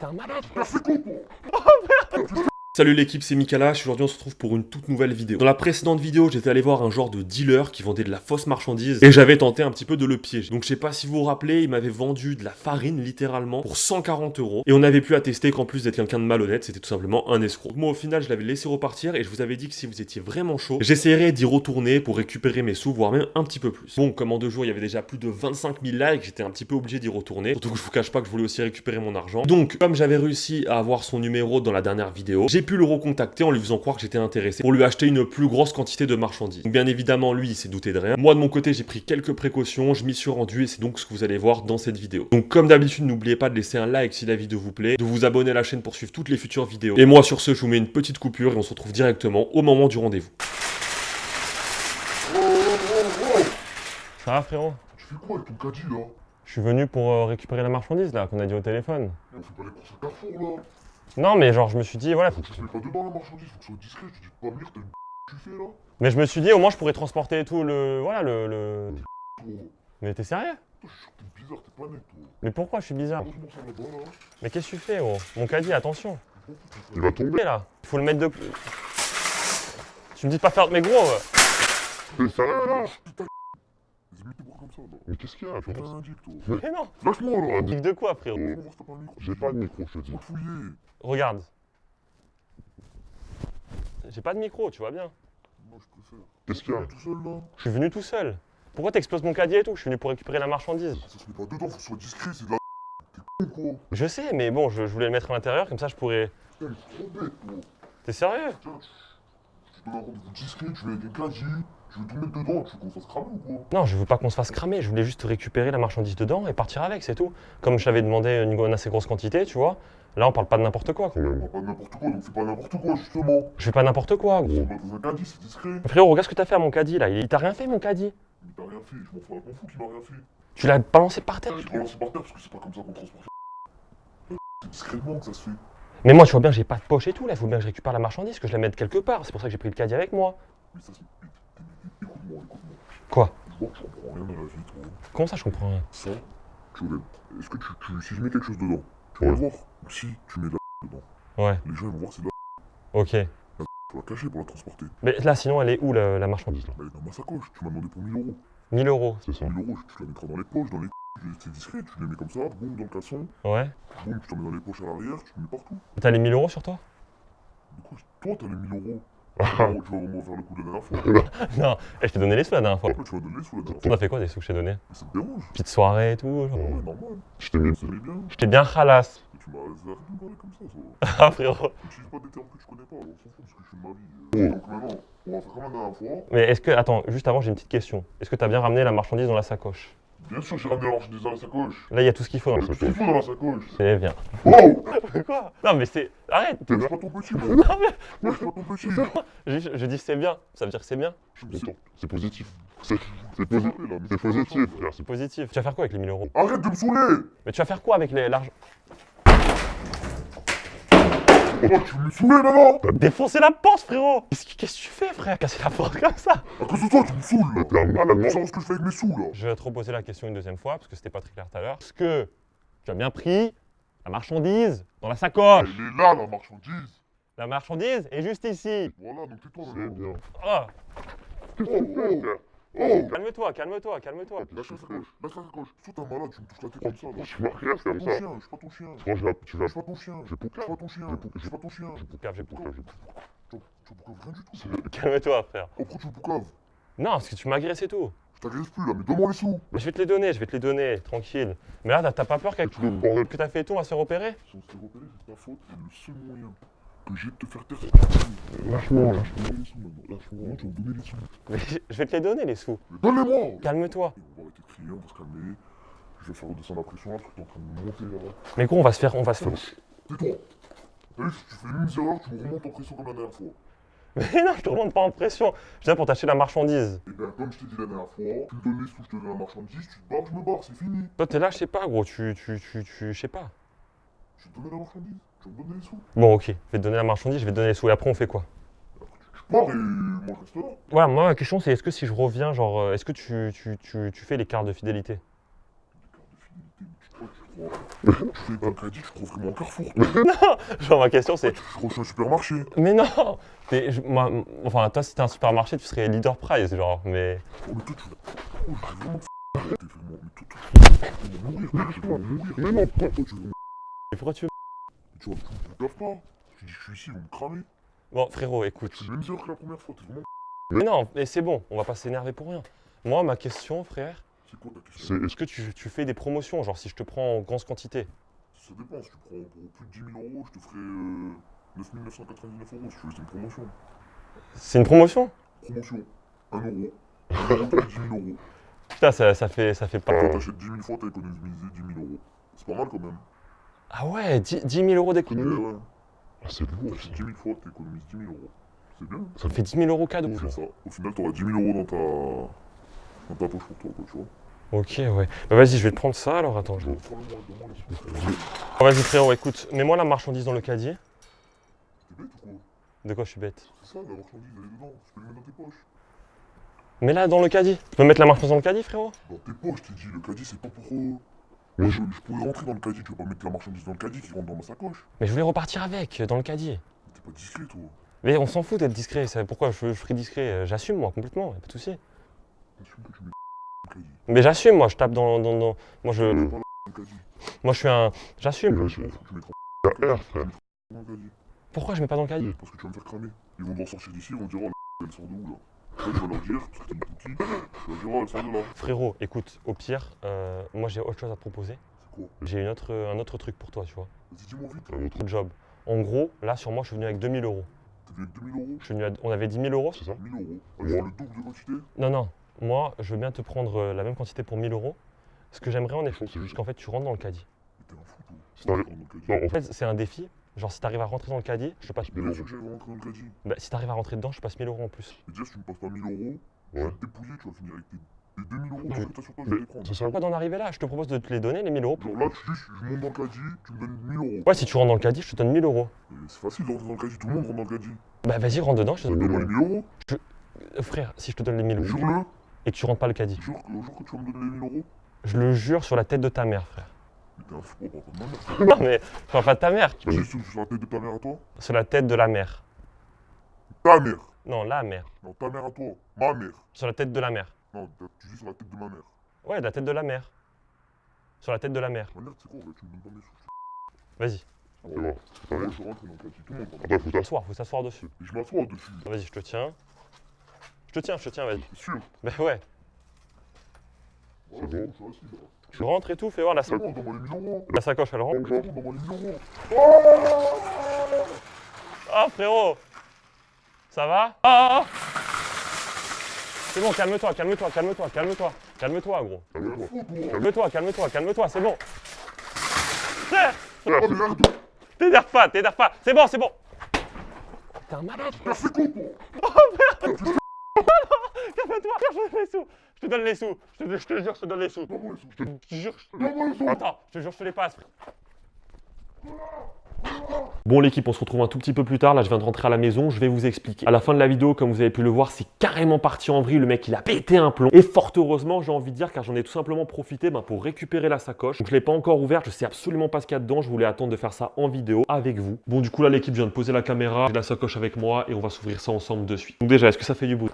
t'es un malade. Salut l'équipe, c'est Mikalash. Aujourd'hui on se retrouve pour une toute nouvelle vidéo. Dans la précédente vidéo, j'étais allé voir un genre de dealer qui vendait de la fausse marchandise et j'avais tenté un petit peu de le piéger. Donc je sais pas si vous vous rappelez, il m'avait vendu de la farine littéralement pour 140 € et on avait pu attester qu'en plus d'être quelqu'un de malhonnête, c'était tout simplement un escroc. Donc moi au final, je l'avais laissé repartir et je vous avais dit que si vous étiez vraiment chaud, j'essaierais d'y retourner pour récupérer mes sous, voire même un petit peu plus. Bon, comme en 2 jours, il y avait déjà plus de 25 000 likes, j'étais un petit peu obligé d'y retourner. Surtout que je vous cache pas que je voulais aussi récupérer mon argent. Donc, comme j'avais réussi à avoir son numéro dans la dernière vidéo, j'ai pu le recontacter en lui faisant croire que j'étais intéressé pour lui acheter une plus grosse quantité de marchandises. Donc bien évidemment, lui, il s'est douté de rien. Moi, de mon côté, j'ai pris quelques précautions, je m'y suis rendu et c'est donc ce que vous allez voir dans cette vidéo. Donc comme d'habitude, n'oubliez pas de laisser un like si la vidéo vous plaît, de vous abonner à la chaîne pour suivre toutes les futures vidéos. Et moi, sur ce, je vous mets une petite coupure et on se retrouve directement au moment du rendez-vous. Ça va frérot? Tu fais quoi avec ton caddie là? Je suis venu pour récupérer la marchandise là qu'on a dit au téléphone. On fait pas les courses à Carrefour là. Non mais genre je me suis dit voilà. Ça se met pas dedans la marchandise, faut que ce soit discret. Je te dis de pas venir, t'as une tu fais là. Mais je me suis dit au moins je pourrais transporter et tout le. Voilà le. Toi, Mais t'es sérieux? je suis sûr que t'es bizarre, t'es pas net toi. Mais pourquoi je suis bizarre? Pose-moi ça là-bas là. Mais qu'est-ce que tu fais gros? Mon caddie, attention. Il va tomber. Et là, faut le mettre de. Tu me dis de pas faire de mes gros. T'es sérieux là? Vas-y, mets tes bras comme ça là. Mais qu'est-ce qu'il y a? T'es un indique toi. Mais non. Lâche-moi là. Indique de quoi frérot? Lâche-moi voir si t'as pas un micro. J'ai pas de micro, je te dis. Faut te fouiller. Regarde. J'ai pas de micro, tu vois bien. Moi je préfère. Qu'est-ce qu'il y a? Tout seul là. Je suis venu tout seul. Pourquoi t'exploses mon caddie et tout? Je suis venu pour récupérer la marchandise. Ça se met pas dedans, faut que ce soit discret, c'est de la. T'es con quoi. Je sais, mais bon, je voulais le mettre à l'intérieur, comme ça je pourrais. Putain, il est trop bête quoi. T'es sérieux? Tiens, je te donne un rendez-vous discret, tu viens avec un caddie, je vais tout mettre dedans, tu veux qu'on fasse cramer ou quoi? Non, je veux pas qu'on se fasse cramer, je voulais juste récupérer la marchandise dedans et partir avec, c'est tout. Comme je t'avais demandé une assez grosse quantité, tu vois. Là, on parle pas de n'importe quoi. On parle pas de n'importe quoi, donc fais pas n'importe quoi justement. Je fais pas n'importe quoi, On gros. va dans un caddie, c'est discret. Frérot, regarde ce que t'as fait à mon caddie là. Il t'a rien fait, mon caddie? Mais t'as rien fait, je m'en fous qu'il m'a rien fait. Tu l'as balancé par terre. Je te relance par terre parce que c'est pas comme ça qu'on transporte. C'est discrètement que ça se fait. Mais moi, tu vois bien, j'ai pas de poche et tout là. Il faut bien que je récupère la marchandise, que je la mette quelque part. C'est pour ça que j'ai pris le caddie avec moi. Mais ça se fait. Écoute-moi. Quoi? Je vois que tu comprends rien dans la vie, toi. Comment ça, je comprends rien? Ça, tu relèves. Est-ce que si je mets quelque chose dedans, tu vas le voir? Ou si tu mets de la dedans, Ouais, les gens ils vont voir c'est de ok. la tu vas cacher pour la transporter. Mais là, sinon, elle est où la marchandise là? Elle est dans ma sacoche, tu m'as demandé pour 1000 €. 1000 €. C'est ça. 1000 €, tu la mettras dans les poches, dans les c'est discret, tu les mets comme ça, boum, dans le caleçon, Ouais. boum, tu t'en mets dans les poches à l'arrière, tu les mets partout. T'as les 1000 € sur toi? De quoi? Toi, t'as les 1000 €. Tu vas vraiment faire le coup de la dernière fois. Non, je t'ai donné les sous la dernière fois. Après, tu vas donner sous la dernière On fois. a fait quoi des sous que je t'ai donné? Mais ça te dérange? Petite soirée et tout. Ah Genre. ouais, normal. Je t'ai mis bien. Je t'ai bien khalasse. Et tu m'as arrêté de me parler comme ça. Ah frérot. N'utilise pas des termes que tu connais pas, on s'en fout parce que je suis de ma vie. Donc maintenant, on va faire comme la dernière fois. Mais est-ce que, attends, juste avant j'ai une petite question. Est-ce que t'as bien ramené la marchandise dans la sacoche? Bien sûr, j'ai ramené la marchandise dans la sacoche. Là il y a tout ce qu'il faut dans Il la y a tout ce qu'il sacoche. faut dans la sacoche. C'est bien. Wow! Quoi? Non mais c'est... Arrête. Lâche pas ton petit, moi. Non mais... Lâche pas ton petit. Je dis c'est bien, ça veut dire que c'est bien. C'est positif. C'est positif, frère. C'est positif. Tu vas faire quoi avec les 1000 €? Arrête de me saouler! Mais tu vas faire quoi avec l'argent? Oh, tu veux me saouler maintenant? T'as défoncé la porte frérot. Qu'est-ce que tu fais frère? Casser la porte comme ça? À cause de toi, tu me saoules là. T'es un malade, tu savoir ce que je fais avec mes sous là. Je vais te reposer la question une deuxième fois parce que c'était pas très clair tout à l'heure. Est-ce que tu as bien pris la marchandise dans la sacoche? Elle est là, la marchandise. La marchandise est juste ici. Voilà, donc tais-toi maintenant. C'est bien. Oh, Oh! calme-toi. Lâche la sacoche. Soit t'es un malade, tu me touches la tête comme ça là. Je suis marié, c'est comme ça. Je suis pas ton chien. Quand tu vas. Je suis pas ton chien. Je suis pas ton chien. Je suis pas ton chien. Poucave, j'ai poucave. Tu veux poucave rien du tout. Calme-toi frère. Oh, pourquoi tu veux poucave? Non, parce que tu m'agressais tout. Je t'agresse plus là, mais donne-moi les sous. Mais je vais te les donner, tranquille. Mais là, t'as pas peur qu'avec Tu veux le bordel. que t'as fait et tout, on va se faire repérer? Si on s'est repéré, c'est ta faute. Et le seul moyen que j'ai de te faire taire, c'est de te donner Lâche-moi, les sous maintenant. Lâche-moi, tu vas me donner les sous. Mais je vais te les donner, les sous. Mais donne-les-moi! Calme-toi. Et on va arrêter de crier, on va se calmer. Je vais faire redescendre la pression, là, parce que t'es en train de me monter là. Mais gros, on va se faire... Tais-toi! T'as vu, si tu fais une mise erreur, tu me remontes en pression comme la dernière fois. Mais non, je te remonte pas en pression. Je viens pour t'acheter la marchandise. Et bien, comme je t'ai dit la dernière fois, tu me donnes les sous, je te donne la marchandise, tu te barres, je me barre, c'est fini. Toi, t'es là, je sais pas, gros, je sais pas. Je vais te donner la marchandise, tu vas me donner les sous. Bon, ok, je vais te donner la marchandise, je vais te donner les sous. Et après, on fait quoi? Tu pars et moi je reste là. Voilà, moi, ma question, c'est est-ce que si je reviens, genre, est-ce que tu fais les cartes de fidélité? Des cartes de fidélité, mais tu crois que tu Tu fais pas le caddie, tu crois vraiment au Carrefour. Genre ma question c'est... Tu crois que je suis un supermarché. Mais non moi, enfin toi si t'es un supermarché tu serais leader price genre, mais... Oh, mais toi, tu vas. Oh, je vais vraiment te f***. T'es vraiment. Mais toi, tu vas mourir. Mais non, pourquoi toi, tu vas mourir. Mais pourquoi tu veux... Tu vois, tu me gaves pas. Tu dis que je suis ici, ils vont me cramer. Bon frérot écoute... Tu fais les mêmes heures que la première fois, t'es vraiment. Mais non, mais c'est bon, on va pas s'énerver pour rien. Moi ma question frère, C'est quoi ta question? est-ce que tu fais des promotions, genre si je te prends en grosse quantité? Ça dépend, si tu prends pour plus de 10 000 euros, je te ferai 9 999 euros si tu veux, c'est une promotion. C'est une promotion? Promotion, 1 euro. 1 euro pour 10 000 euros. Putain ça fait pas... Quand t'achètes 10 000 fois, t'as économisé 10 000 euros. C'est pas mal quand même. Ah ouais, 10 000 euros d'économie. Ouais. Ah, c'est lourd. T'achètes 10 000 fois, t'économises 10 000 euros. C'est bien. Ça me fait 10 000 euros cadeau. C'est ça. Au final, t'auras 10 000 euros dans ta poche pour toi, quoi, tu vois. Ok, ouais. Bah vas-y, je vais te prendre ça alors, attends. Bon, prends-le-moi, donne-moi les sous. Oh, vas-y frérot, écoute, mets-moi la marchandise dans le caddie. T'es bête ou quoi? De quoi je suis bête? C'est ça, la marchandise, elle est dedans. Tu peux le mettre dans tes poches. Mais là, dans le caddie. Tu peux mettre la marchandise dans le caddie, frérot? Dans tes poches, t'es dit, le caddie, c'est pas pour. Moi, je pourrais rentrer dans le caddie, tu vas pas mettre la marchandise dans le caddie qui rentre dans ma sacoche. Mais je voulais repartir avec, dans le caddie. T'es pas discret, toi. Mais on s'en fout d'être discret, pourquoi je serais discret? J'assume moi, complètement, y'a pas de soucis. Assume que tu mets le caddie. Mais j'assume, moi, je tape dans... Moi, Tu je... mets pas le caddie. Moi, je suis un... J'assume. Je m'en fous, tu mettras Il y a R, frère. dans le caddie. Pourquoi je mets pas dans le caddie? Parce que tu vas me faire cramer. Ils vont devoir sortir d'ici, ils vont dire, oh, elle sort de où, là? Là, je vais leur dire, parce que t'es une cookie, je vais leur dire, oh, elle sort de là. Frérot, écoute, au pire, moi j'ai autre chose à te proposer. C'est quoi? J'ai un autre truc pour toi, tu vois. Vas-y, dis-moi vite. Un autre. Autre job. En gros, là, sur moi, je suis venu avec 2000 euros. T'es venu avec 2 000 euros? Je suis venu on avait 10 000 euros. C'est ça? 1 000 euros. On va faire le double de quantité? Non, non. Moi, je veux bien te prendre la même quantité pour 1000 euros. Ce que j'aimerais en effet, c'est qu'en fait, tu rentres dans le caddie. Mais t'es un fou, toi. C'est dans le- Dans le caddie. Non, en En fait, fait, c'est un défi. Genre, si t'arrives à rentrer dans le caddie, je te passe 1000 Bien euros. sûr que j'allais rentrer dans le caddie. Bah, si t'arrives à rentrer dedans, je te passe 1000 euros en plus. Mais déjà, si tu me passes pas 1 000 euros, je Ouais. vais te dépouiller, tu vas finir avec tes 2 000 euros. Non. Tout ce que t'as sur toi, je Mais vais les prendre. c'est ça. Pourquoi d'en arriver là? Je te propose de te les donner, les 1000 euros. Genre là, tu dis, je monte dans le caddie, tu me donnes 1 000 euros. Ouais, si tu rentres dans le caddie, je te donne 1000 euros. Et c'est facile de rentrer dans le caddie, tout le monde rentre dans le caddie. Bah, vas-y, rentre dedans, je te donne. Donne-moi les 1 000 euros. Frère, si je te donne les 1000 euros Jure-le. et que tu rentres pas le caddie, Jure que le jour que tu vas me donner les 1 000 euros. je le jure sur la tête de ta mère, frère. Mais t'es un fou, on va pas de ma mère. Non, mais je parle pas de ta mère, Tu dis sur la tête de ta mère à toi? sur la tête de la mère. Ta mère. Non, la mère. Non, ta mère à toi. Ma mère. Sur la tête de la mère. Non, tu dis sur la tête de ma mère. Ouais, de la tête de la mère. Sur la tête de la mère. Ma mère, tu sais quoi, ouais, tu me donnes pas mes sous. Vas-y, C'est bon. C'est Moi, vrai. je rentre dans le caddie, tout le monde rentre. Attends, faut t'asseoir. faut s'asseoir dessus. Et je m'assois dessus. Vas-y, je te tiens. Je te tiens, vas-y. C'est sûr. Bah ouais. Voilà, C'est bon. je suis assis là. Tu rentres et tout, fais voir la, C'est bon, donne-moi les 1 000 euros. la sacoche, elle rentre. C'est bon, donne-moi les 1 000 euros. Ah frérot, ça va? Ah. C'est bon, calme-toi, calme-toi, calme-toi, calme-toi. Calme-toi, gros. Calme-toi. Fou, toi. Calme-toi, calme-toi, calme-toi, c'est bon. Frère, Oh, mais merde. t'énerve pas, c'est bon, c'est bon. T'es un malade, frère. C'est con, toi. Calme-toi, je te donne les sous. Je te donne les sous. Je te jure, je te donne les sous. Donne-moi les sous. Je te jure, Donne-moi les sous. Attends, je te jure, je te les passe, frère. Bon l'équipe, on se retrouve un tout petit peu plus tard, là je viens de rentrer à la maison, je vais vous expliquer. À la fin de la vidéo, comme vous avez pu le voir, c'est carrément parti en vrille, le mec il a pété un plomb. Et fort heureusement, j'ai envie de dire, car j'en ai tout simplement profité pour récupérer la sacoche. Donc je ne l'ai pas encore ouverte, je sais absolument pas ce qu'il y a dedans, je voulais attendre de faire ça en vidéo avec vous. Bon du coup là l'équipe vient de poser la caméra, j'ai la sacoche avec moi et on va s'ouvrir ça ensemble de suite. Donc déjà, est-ce que ça fait du bruit?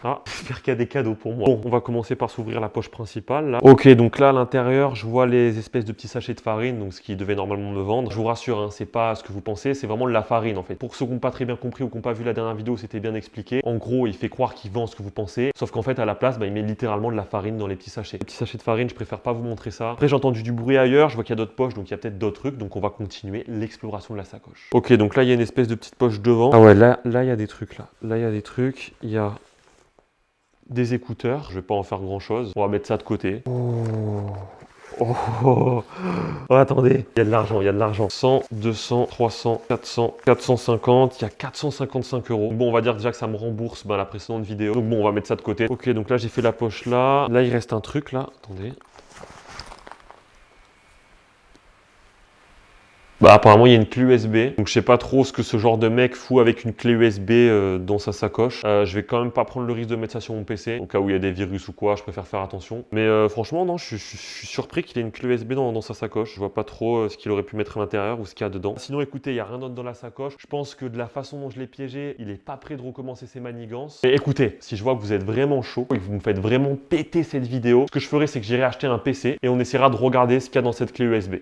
Ah, j'espère qu'il y a des cadeaux pour moi. Bon, on va commencer par s'ouvrir la poche principale là. Ok, donc là à l'intérieur, je vois les espèces de petits sachets de farine, donc ce qui devait normalement me vendre. Je vous rassure, hein, c'est pas ce que vous pensez, c'est vraiment de la farine en fait. Pour ceux qui n'ont pas très bien compris ou qui n'ont pas vu la dernière vidéo, c'était bien expliqué. En gros, il fait croire qu'il vend ce que vous pensez, sauf qu'en fait à la place, il met littéralement de la farine dans les petits sachets. Les petits sachets de farine, je préfère pas vous montrer ça. Après j'ai entendu du bruit ailleurs, je vois qu'il y a d'autres poches, donc il y a peut-être d'autres trucs, donc on va continuer l'exploration de la sacoche. Ok, donc là il y a une espèce de petite poche devant. Ah ouais, là il y a des trucs là. Là il y a des trucs, il y a des écouteurs, je vais pas en faire grand chose. On va mettre ça de côté. Oh, attendez, il y a de l'argent, il y a de l'argent. 100, 200, 300, 400, 450, il y a 455 euros. Bon, on va dire déjà que ça me rembourse la précédente vidéo. Donc bon, on va mettre ça de côté. Ok, donc là j'ai fait la poche là. Là il reste un truc là, attendez. Bah apparemment il y a une clé USB, donc je sais pas trop ce que ce genre de mec fout avec une clé USB dans sa sacoche. Je vais quand même pas prendre le risque de mettre ça sur mon PC, au cas où il y a des virus ou quoi, je préfère faire attention. Mais franchement non, je suis surpris qu'il ait une clé USB dans sa sacoche. Je vois pas trop ce qu'il aurait pu mettre à l'intérieur ou ce qu'il y a dedans. Sinon écoutez, il y a rien d'autre dans la sacoche. Je pense que de la façon dont je l'ai piégé, il est pas prêt de recommencer ses manigances. Et écoutez, si je vois que vous êtes vraiment chaud et que vous me faites vraiment péter cette vidéo, ce que je ferai c'est que j'irai acheter un PC et on essaiera de regarder ce qu'il y a dans cette clé USB.